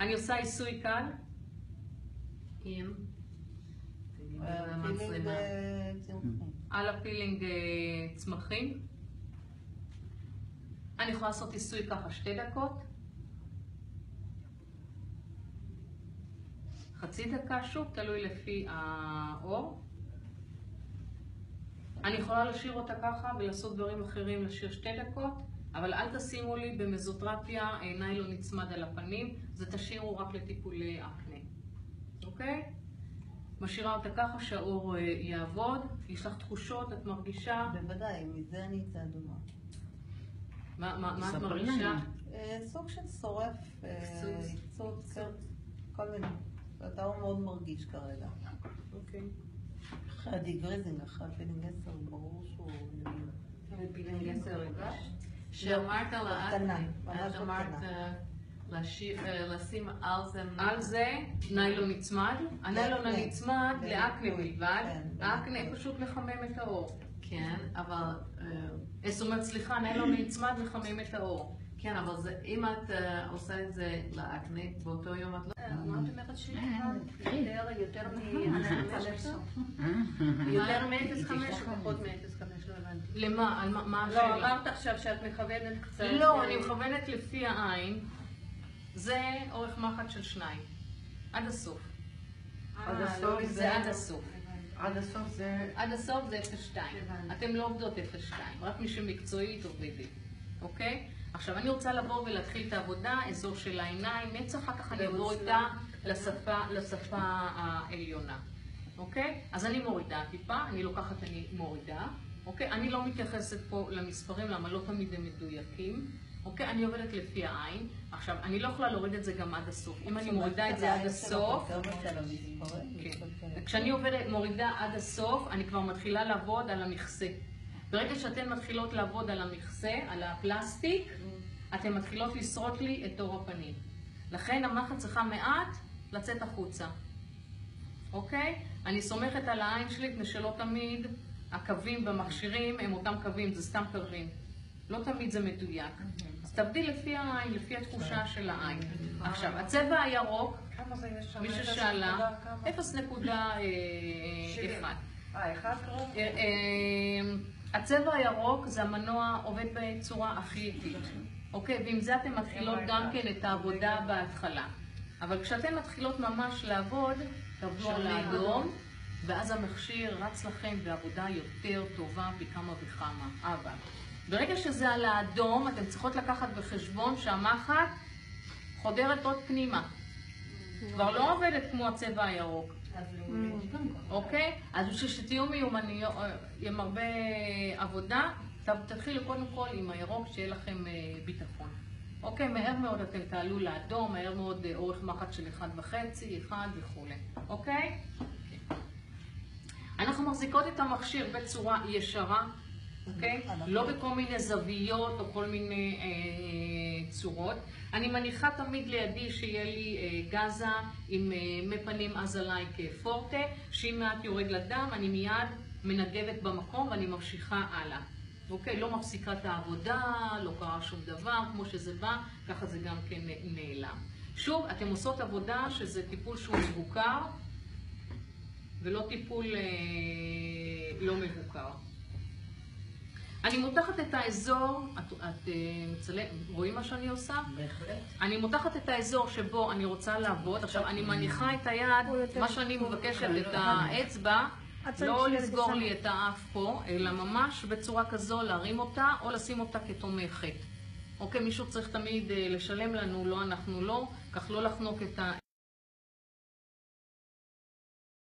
אני עושה עיסוי קל עם על הפילינג צמחים. אני יכולה לעשות עיסוי ככה 2 דקות, חצי דקה, שוב תלוי לפי האור. אני יכולה לשאיר אותה ככה ולעשות דברים אחרים, לשאיר 2 דקות, אבל אל תשימו לי במזוטרפיה ניילון נצמד על הפנים, זה תשאירו רק לטיפולי אקנה, אוקיי? משאירה אותה ככה שהאור יעבוד. יש לך תחושות, את מרגישה? בוודאי, מזה אני אצא אדומה. מה את מרגישה? סוג של שורף, עיצוץ, כל מיני. אתה מאוד מרגיש כרגע. אוקיי. אחרי הדיגריזינג, אחרי הפילינג 10, ברור שהוא... פילינג 10 רגש? שאמרת לאקנה, את אמרת לשים על זה ניילון נצמד. הניילון הנצמד לאקנה בלבד, האקנה פשוט מחמם את האור. כן, אבל... זאת אומרת, סליחה, ניילון נצמד מחמם את האור. כן, אבל אם את עושה את זה לאקנה, באותו יום את לא... מה את אומרת יותר מ-0.5 או פחות מ-0.5, לא הבנתי. למה? על מה השאלה? לא, אמרת עכשיו שאת מכוונת קצת... לא, אני מכוונת לפי העין. זה אורך מחט של 2. עד הסוף. עד הסוף זה עד הסוף. עד הסוף זה... עד הסוף זה 0.2. אתם לא עובדות 0.2, רק מי שמקצועית עובדת. אוקיי? עכשיו אני רוצה לבוא ולהתחיל את העבודה, אזור של העיניים, אחר כך אני אעבור איתה לשפה העליונה. אוקיי? אז אני מורידה טיפה, אני לוקחת, אני מורידה. אוקיי? אני לא מתייחסת פה למספרים, למה לא תמיד הם מדויקים. אוקיי? אני עובדת לפי העין. עכשיו, אני לא יכולה להוריד את זה גם עד הסוף. אם אני מורידה את זה עד הסוף... כשאני מורידה עד הסוף, אני כבר מתחילה לעבוד על המכסה. ברגע שאתן מתחילות לעבוד על המכסה, על הפלסטיק, אתן מתחילות לשרוט לי את אור הפנים. לכן המחט צריכה מעט לצאת החוצה. אוקיי? אני סומכת על העין שלי, מפני שלא תמיד הקווים במכשירים הם אותם קווים, זה סתם קווים. לא תמיד זה מדויק. אז תבדיל לפי העין, לפי התחושה של העין. עכשיו, הצבע הירוק, מי ששאלה, 0.1. הצבע הירוק זה המנוע עובד בצורה הכי איטית. אוקיי? ועם זה אתן מתחילות גם כן את העבודה בהתחלה. אבל כשאתן מתחילות ממש לעבוד, תעבדו על האדום, ואז המכשיר רץ לכם בעבודה יותר טובה בכמה וכמה. אבל ברגע שזה על האדום, אתן צריכות לקחת בחשבון שהמחט חודרת עוד פנימה. כבר לא עובדת כמו הצבע הירוק. אוקיי? אז בשביל שתהיו מיומניות, עם הרבה עבודה, תתחילו קודם כל עם הירוק, שיהיה לכם ביטחון. אוקיי? מהר מאוד אתם תעלו לאדום, מהר מאוד אורך מחט של 1.5, 1 וכו'. אוקיי? אנחנו מחזיקות את המכשיר בצורה ישרה, אוקיי? לא בכל מיני זוויות או כל מיני צורות. אני מניחה תמיד לידי שיהיה לי גזה עם מפנים אזלאי כפורטה, שאם מעט יורד לדם אני מיד מנגבת במקום ואני ממשיכה הלאה. אוקיי? לא מפסיקה את העבודה, לא קרה שום דבר, כמו שזה בא, ככה זה גם כן נעלם. שוב, אתם עושות עבודה שזה טיפול שהוא מבוקר, ולא טיפול לא מבוקר. אני מותחת את האזור, רואים מה שאני עושה? בהחלט. אני מותחת את האזור שבו אני רוצה לעבוד. עכשיו, אני מניחה את היד, מה שאני מבקשת את האצבע, לא לסגור לי את האף פה, אלא ממש בצורה כזו להרים אותה, או לשים אותה כתומכת. אוקיי, מישהו צריך תמיד לשלם לנו, לא אנחנו לא, כך לא לחנוק את ה...